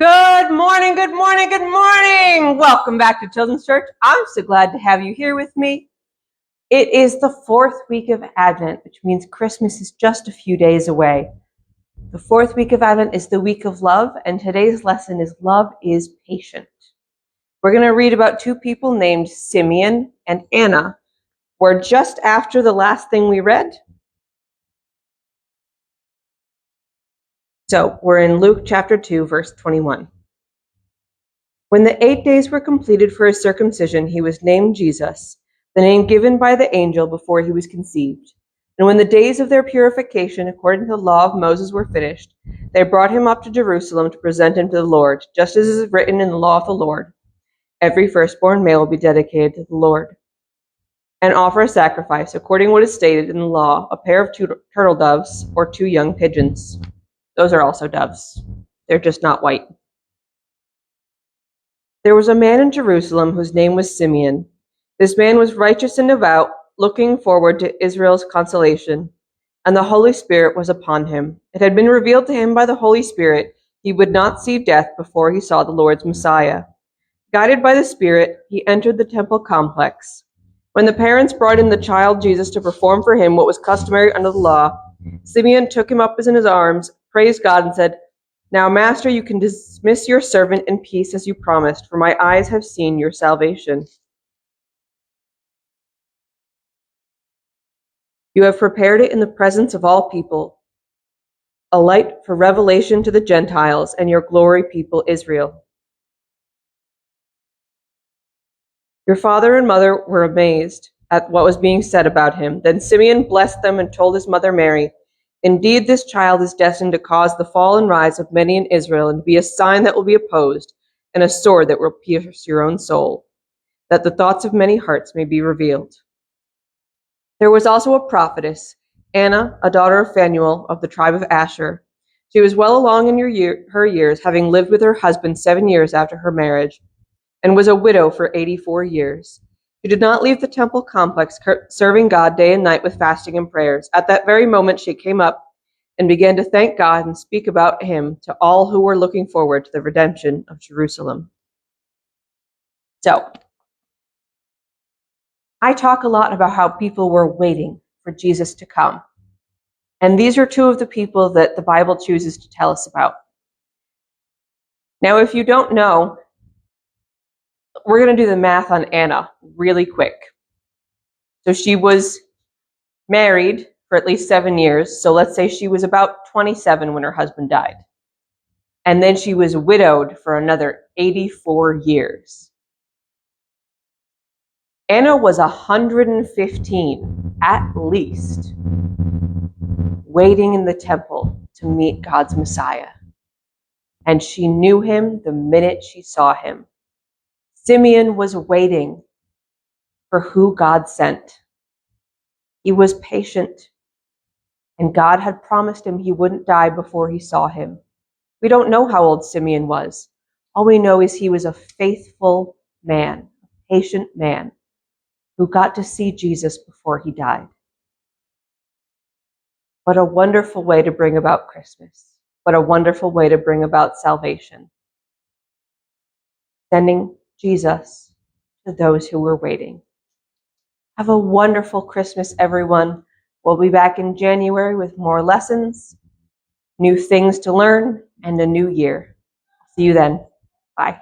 Good morning, good morning, good morning. Welcome back to Children's Church. I'm so glad to have you here with me. It is the fourth week of Advent, which means Christmas is just a few days away. The fourth week of Advent is the week of love, and today's lesson is Love is Patient. We're going to read about two people named Simeon and Anna. We're just after the last thing we read. So we're in Luke chapter 2, verse 21. When the 8 days were completed for his circumcision, he was named Jesus, the name given by the angel before he was conceived. And when the days of their purification, according to the law of Moses, were finished, they brought him up to Jerusalem to present him to the Lord, just as is written in the law of the Lord. Every firstborn male will be dedicated to the Lord, and offer a sacrifice, according to what is stated in the law, a pair of turtle doves or 2 young pigeons. Those are also doves. They're just not white. There was a man in Jerusalem whose name was Simeon. This man was righteous and devout, looking forward to Israel's consolation, and the Holy Spirit was upon him. It had been revealed to him by the Holy Spirit he would not see death before he saw the Lord's Messiah. Guided by the Spirit, he entered the temple complex. When the parents brought in the child Jesus to perform for him what was customary under the law, Simeon took him up in his arms, praised God, and said, "Now, Master, you can dismiss your servant in peace as you promised, for my eyes have seen your salvation. You have prepared it in the presence of all people, a light for revelation to the Gentiles and your glory people Israel." Your father and mother were amazed at what was being said about him. Then Simeon blessed them and told his mother Mary, "Indeed, this child is destined to cause the fall and rise of many in Israel, and to be a sign that will be opposed, and a sword that will pierce your own soul, that the thoughts of many hearts may be revealed." There was also a prophetess, Anna, a daughter of Phanuel of the tribe of Asher. She was well along in her years, having lived with her husband 7 years after her marriage, and was a widow for 84 years. She did not leave the temple complex, serving God day and night with fasting and prayers. At that very moment she came up and began to thank God and speak about him to all who were looking forward to the redemption of Jerusalem. So, I talk a lot about how people were waiting for Jesus to come. And these are two of the people that the Bible chooses to tell us about. Now, if you don't know, we're going to do the math on Anna really quick. So she was married for at least 7 years. So let's say she was about 27 when her husband died. And then she was widowed for another 84 years. Anna was 115, at least, waiting in the temple to meet God's Messiah. And she knew him the minute she saw him. Simeon was waiting for who God sent. He was patient, and God had promised him he wouldn't die before he saw him. We don't know how old Simeon was. All we know is he was a faithful man, a patient man, who got to see Jesus before he died. What a wonderful way to bring about Christmas. What a wonderful way to bring about salvation. Sending Jesus to those who were waiting. Have a wonderful Christmas, everyone. We'll be back in January with more lessons, new things to learn, and a new year. See you then. Bye.